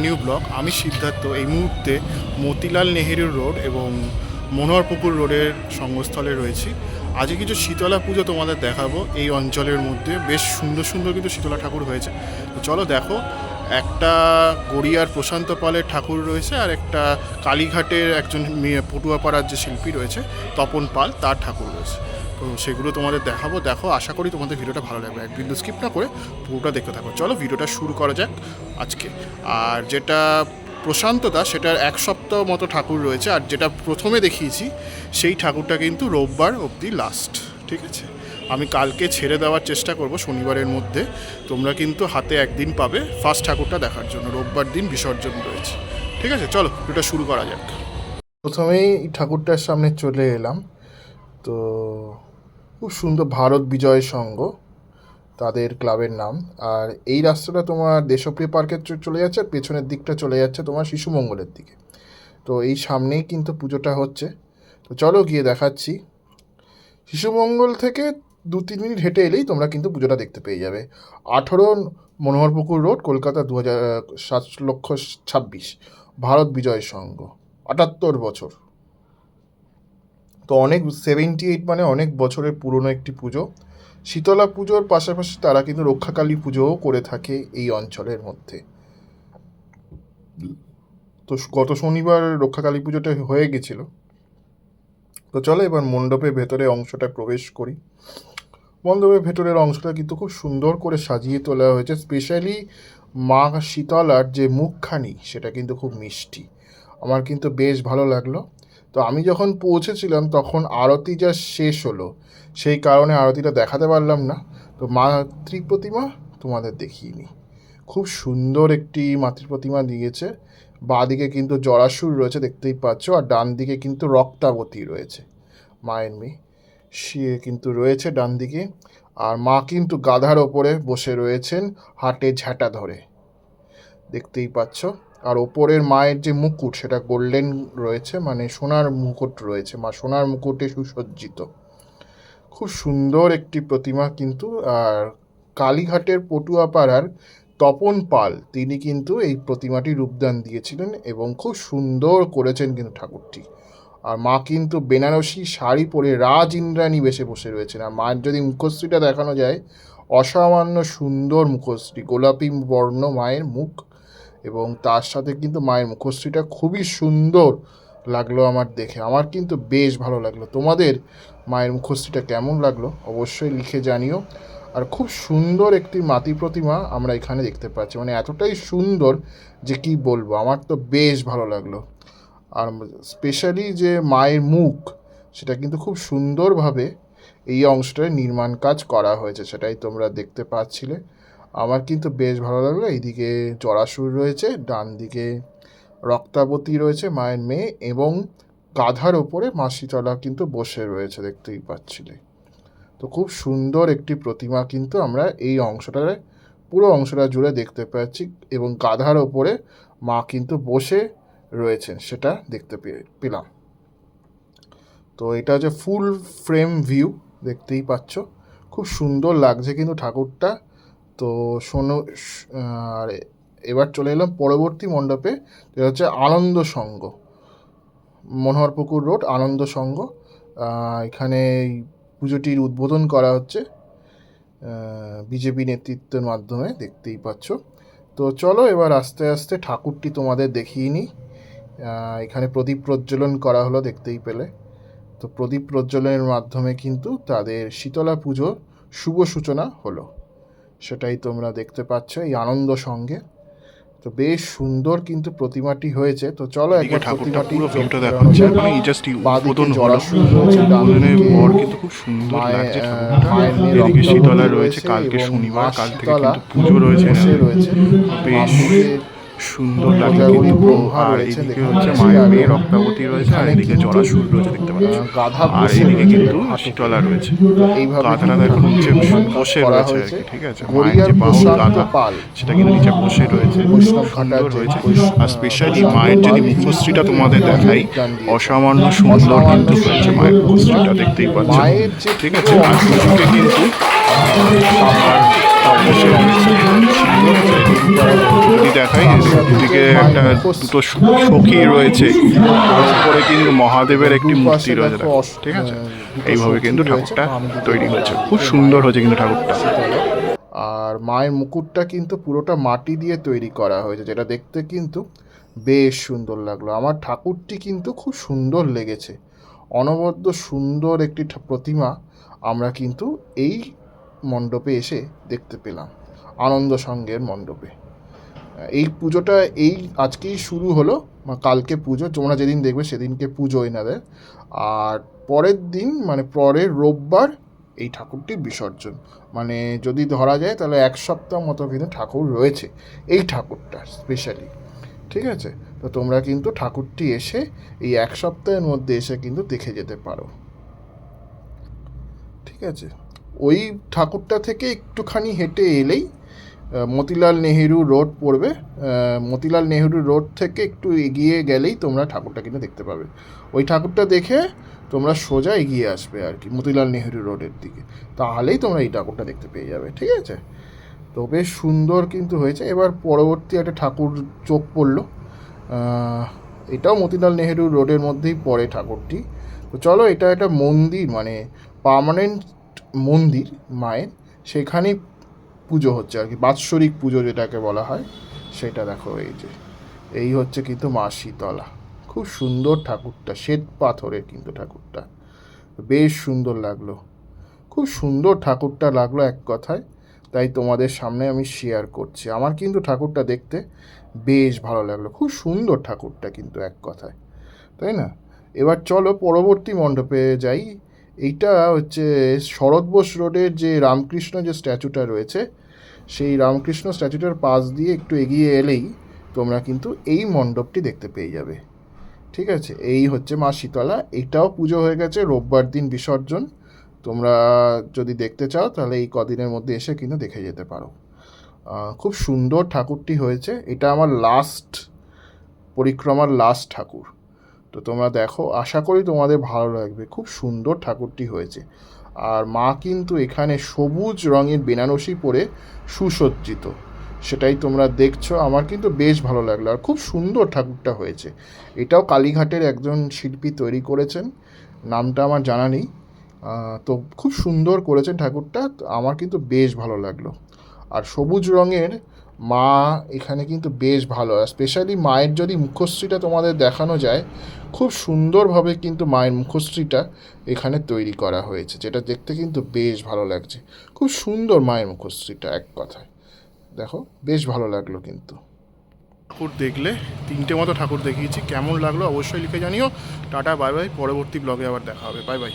New blog. আমি সিদ্ধার্থ এই মুহূর্তে মতিলাল নেহেরু রোড এবং মনোহরপুকুর রোডের সঙ্গস্থলে রয়েছি। আজকে কিছু শীতলা পুজো তোমাদের দেখাবো। এই অঞ্চলের মধ্যে বেশ সুন্দর সুন্দর কিন্তু শীতলা ঠাকুর হয়েছে, তো চলো দেখো। একটা গড়িয়ার প্রশান্ত পালের ঠাকুর রয়েছে, আর একটা কালীঘাটের একজন পটুয়াপাড়ার যে শিল্পী রয়েছে তপন পাল, তার ঠাকুর রয়েছে। তো সেগুলো তোমাদের দেখাবো। দেখো, আশা করি তোমাদের ভিডিওটা ভালো লাগবে। এক বিন্দু স্কিপ না করে পুরোটা দেখতে থাকো। চলো ভিডিওটা শুরু করা যাক আজকে। আর যেটা প্রশান্ত দা, সেটার এক সপ্তাহ মতো ঠাকুর রয়েছে, আর যেটা প্রথমে দেখিয়েছি সেই ঠাকুরটা কিন্তু রোববার অবধি লাস্ট। ঠিক আছে, আমি কালকে ছেড়ে দেওয়ার চেষ্টা করব শনিবারের মধ্যে। তোমরা কিন্তু হাতে একদিন পাবে ফার্স্ট ঠাকুরটা দেখার জন্য। রোববার দিন বিসর্জন রয়েছে। ঠিক আছে, চলো ভিডিওটা শুরু করা যাক। প্রথমেই ঠাকুরটার সামনে চলে এলাম। তো খুব সুন্দর, ভারত বিজয় সংঘ তাদের ক্লাবের নাম। আর এই রাস্তাটা তোমার দেশপ্রিয় পার্কে চলে যাচ্ছে, আর পেছনের দিকটা চলে যাচ্ছে তোমার শিশুমঙ্গলের দিকে। তো এই সামনেই কিন্তু পুজোটা হচ্ছে। তো চলো গিয়ে দেখাচ্ছি। শিশুমঙ্গল থেকে 2-3 মিনিট হেঁটে এলেই তোমরা কিন্তু পুজোটা দেখতে পেয়ে যাবে। 18 মনোহরপুকুর রোড, কলকাতা, 2726, ভারত বিজয় সংঘ, 78 বছর। তো অনেক 78 মানে অনেক বছরের পুরনো একটি পুজো। শীতলা পুজোর পাশাপাশি তারা কিন্তু রক্ষাকালী পুজোও করে থাকে এই অঞ্চলের মধ্যে। তো গত শনিবার রক্ষাকালী পুজোটা হয়ে গেছিল। তো চলো এবার মণ্ডপের ভেতরে অংশটা প্রবেশ করি। মণ্ডপের ভেতরের অংশটা কিন্তু খুব সুন্দর করে সাজিয়ে তোলা হয়েছে। স্পেশালি মা শীতলার যে মুখখানি, সেটা কিন্তু খুব মিষ্টি। আমার কিন্তু বেশ ভালো লাগলো। তো আমি যখন পৌঁছেছিলাম তখন আরতি যা শেষ হলো, সেই কারণে আরতিটা দেখাতে পারলাম না। তো মাতৃ প্রতিমা তোমাদের দেখিয়ে নিই। খুব সুন্দর একটি মাতৃ প্রতিমা দিয়েছে। বাঁ দিকে কিন্তু জরাসুর রয়েছে, দেখতেই পাচ্ছ, আর ডান দিকে কিন্তু রক্তাবতী রয়েছে, মায়ের মেয়ে, সে কিন্তু রয়েছে ডান দিকে। আর মা কিন্তু গাধার ওপরে বসে রয়েছেন, হাটে ঝাঁটা ধরে, দেখতেই পাচ্ছ। আর ওপরের মায়ের যে মুকুট, সেটা গোল্ডেন রয়েছে, মানে সোনার মুকুট রয়েছে। মা সোনার মুকুটে সুসজ্জিত। খুব সুন্দর একটি প্রতিমা কিন্তু। আর কালীঘাটের পটুয়াপাড়ার তপন পাল, তিনি কিন্তু এই প্রতিমাটি রূপদান দিয়েছিলেন এবং খুব সুন্দর করেছেন কিন্তু ঠাকুরটি। আর মা কিন্তু বেনারসি শাড়ি পরে রাজ ইন্দ্রাণী বেশে বসে রয়েছেন। আর মায়ের যদি মুখশ্রীটা দেখানো যায়, অসামান্য সুন্দর মুখশ্রী, গোলাপি বর্ণ মায়ের মুখ, এবং তার সাথে কিন্তু মায়ের মুখশ্রীটা খুবই সুন্দর লাগলো আমার দেখে। আমার কিন্তু বেশ ভালো লাগলো। তোমাদের মায়ের মুখশ্রীটা কেমন লাগলো অবশ্যই লিখে জানিও। আর খুব সুন্দর একটি মাতৃ প্রতিমা আমরা এখানে দেখতে পাচ্ছি, মানে এতটাই সুন্দর যে কি বলবো, আমার তো বেশ ভালো লাগলো। আর স্পেশালি যে মায়ের মুখ, সেটা কিন্তু খুব সুন্দরভাবে এই অংশটায় নির্মাণ কাজ করা হয়েছে, সেটাই তোমরা দেখতে পাচ্ছিলে। আমার কিন্তু বেশ ভালো লাগলো। এইদিকে জরাসুর রয়েছে, ডান দিকে রক্তাবতী রয়েছে মায়ের মেয়ে, এবং গাধার ওপরে মা শীতলা কিন্তু বসে রয়েছে, দেখতেই পাচ্ছিলে। তো খুব সুন্দর একটি প্রতিমা কিন্তু আমরা এই অংশটায়, পুরো অংশটা জুড়ে দেখতে পাচ্ছি, এবং গাধার ওপরে মা কিন্তু বসে রয়েছেন, সেটা দেখতে পেলাম। তো এটা হচ্ছে ফুল ফ্রেম ভিউ, দেখতেই পাচ্ছ। খুব সুন্দর লাগছে কিন্তু ঠাকুরটা। তো শোনো, আর এবার চলে এলাম পরবর্তী মণ্ডপে, যেটা হচ্ছে আনন্দ সংঘ, মনোহরপুকুর রোড আনন্দ সংঘ। এখানে পুজোটির উদ্বোধন করা হচ্ছে বিজেপি নেতৃত্বের মাধ্যমে, দেখতেই পাচ্ছ। তো চলো এবার আস্তে আস্তে ঠাকুরটি তোমাদের দেখিয়ে নিই। এখানে প্রদীপ প্রজ্বলন করা হলো, দেখতেই পেলে। তো প্রদীপ প্রজ্বলনের মাধ্যমে কিন্তু তাদের শীতলা পুজোর শুভ সূচনা হলো, সেটাই তোমরা দেখতে পাচ্ছ এই আনন্দ সঙ্গে। তো বেশ সুন্দর কিন্তু প্রতিমাটি হয়েছে। তো চলো একবার প্রতিমাটি ভিউটা দেখাচ্ছি। এই জাস্ট উদ্বোধন হলো, উদ্বোধনের পর কিন্তু খুব সুন্দর লাগছে ঠাকুরটা। এদিকে শীতলা রয়েছে, কালকে শনিবার, কাল থেকে কিন্তু পুজো রয়েছে, বেশ সুন্দর লাগে কিন্তু। আর এইদিকে হচ্ছে মায়ের মেয়ে রক্তাবতী রয়েছে, আর এদিকে জরাসুর রয়েছে, দেখতে পাচ্ছ। আর এইদিকে কিন্তু শীতলা রয়েছে। গাধাটা দেখো নিচে বসে রয়েছে আর কি, ঠিক আছে। মায়ের যে বাহু গাধা, সেটা কিন্তু নিচে বসে রয়েছে, সুন্দর হয়েছে। আর স্পেশালি মায়ের যদি মুখশ্রীটা তোমাদের দেখাই, অসামান্য সুন্দর কিন্তু হয়েছে মায়ের মুখশ্রীটা, দেখতেই পাচ্ছ, ঠিক আছে। আর দুদিকে কিন্তু সুন্দর তৈরি করা হয়েছে। যদি দেখাই এদিকে একটা দুটো সখী রয়েছে, উপরে কিন্তু মহাদেবের একটি মূর্তি রয়েছে দেখো, ঠিক আছে। এইভাবে কিন্তু ঠাকুরটা তৈরি হয়েছে, খুব সুন্দর হয়েছে কিন্তু ঠাকুরটা। আর মায়ের মুকুটটা কিন্তু পুরোটা মাটি দিয়ে তৈরি করা হয়েছে, যেটা দেখতে কিন্তু বেশ সুন্দর লাগলো। আমার ঠাকুরটি কিন্তু খুব সুন্দর লেগেছে, অনবদ্য সুন্দর একটি প্রতিমা আমরা কিন্তু এই মণ্ডপে এসে দেখতে পেলাম, আনন্দ সঙ্গের মণ্ডপে। এই পুজোটা আজকেই শুরু হলো, কালকে পুজো, তোমরা যেদিন দেখবে সেদিনকে পুজো এনাদের, আর পরের দিন মানে পরের রোববার এই ঠাকুরটির বিসর্জন। মানে যদি ধরা যায় তাহলে এক সপ্তাহ মতো কিন্তু ঠাকুর রয়েছে এই ঠাকুরটা স্পেশালি, ঠিক আছে। তো তোমরা কিন্তু ঠাকুরটি এসে এই এক সপ্তাহের মধ্যে এসে কিন্তু দেখে যেতে পারো, ঠিক আছে। ওই ঠাকুরটা থেকে একটুখানি হেঁটে এলেই মতিলাল নেহেরু রোড পড়বে, মতিলাল নেহেরু রোড থেকে একটু এগিয়ে গেলেই তোমরা ঠাকুরটা কিন্তু দেখতে পাবে। ওই ঠাকুরটা দেখে তোমরা সোজা এগিয়ে আসবে আর কি মতিলাল নেহেরু রোডের দিকে, তাহলেই তোমরা এই ঠাকুরটা দেখতে পেয়ে যাবে, ঠিক আছে। তো বেশ সুন্দর কিন্তু হয়েছে। এবার পরবর্তী একটা ঠাকুর চোখ পড়লো, এটাও মতিলাল নেহেরু রোডের মধ্যেই পড়ে ঠাকুরটি। তো চলো, এটা একটা মন্দির, মানে পার্মানেন্ট মন্দির মায়ের, সেখানেই পুজো হচ্ছে আর কি, বাৎসরিক পুজো যেটাকে বলা হয় সেটা। দেখো এই হচ্ছে কিন্তু মা শীতলা, খুব সুন্দর ঠাকুরটা, শ্বেত পাথরের কিন্তু ঠাকুরটা, বেশ সুন্দর লাগলো, খুব সুন্দর ঠাকুরটা লাগলো এক কথায়, তাই তোমাদের সামনে আমি শেয়ার করছি। আমার কিন্তু ঠাকুরটা দেখতে বেশ ভালো লাগলো, খুব সুন্দর ঠাকুরটা কিন্তু এক কথায়, তাই না। এবার চলো পরবর্তী মণ্ডপে যাই। এইটা হচ্ছে শরৎ বোস রোডের যে রামকৃষ্ণ যে স্ট্যাচুটা রয়েছে, সেই রামকৃষ্ণ স্ট্যাচুটার পাশ দিয়ে একটু এগিয়ে এলেই তোমরা কিন্তু এই মণ্ডপটি দেখতে পেয়ে যাবে, ঠিক আছে। এই হচ্ছে মা শীতলা, এটাও পুজো হয়ে গেছে, রোববার দিন বিসর্জন। তোমরা যদি দেখতে চাও তাহলে এই কদিনের মধ্যে এসে কিন্তু দেখে যেতে পারো। খুব সুন্দর ঠাকুরটি হয়েছে, এটা আমার পরিক্রমার লাস্ট ঠাকুর। তো তোমরা দেখো, আশা করি তোমাদের ভালো লাগবে, খুব সুন্দর ঠাকুরটি হয়েছে। আর মা কিন্তু এখানে সবুজ রঙের বেনারসি পরে সুসজ্জিত, সেটাই তোমরা দেখছো। আমার কিন্তু বেশ ভালো লাগলো, আর খুব সুন্দর ঠাকুরটা হয়েছে। এটাও কালীঘাটের একজন শিল্পী তৈরি করেছেন, নামটা আমার জানা নেই। তো খুব সুন্দর করেছেন ঠাকুরটা, আমার কিন্তু বেশ ভালো লাগলো। আর সবুজ রঙের মা এখানে কিন্তু বেশ ভালো, আর স্পেশালি মায়ের যদি মুখশ্রীটা তোমাদের দেখানো যায়, খুব সুন্দরভাবে কিন্তু মায়ের মুখশ্রীটা এখানে তৈরি করা হয়েছে, যেটা দেখতে কিন্তু বেশ ভালো লাগছে। খুব সুন্দর মায়ের মুখশ্রীটা এক কথায়, দেখো বেশ ভালো লাগলো কিন্তু। ঠাকুর দেখলে 3টে মতো ঠাকুর দেখিয়েছি, কেমন লাগলো অবশ্যই লিখে জানিও। টাটা, বাই বাই, পরবর্তী ব্লগে আবার দেখা হবে, বাই বাই।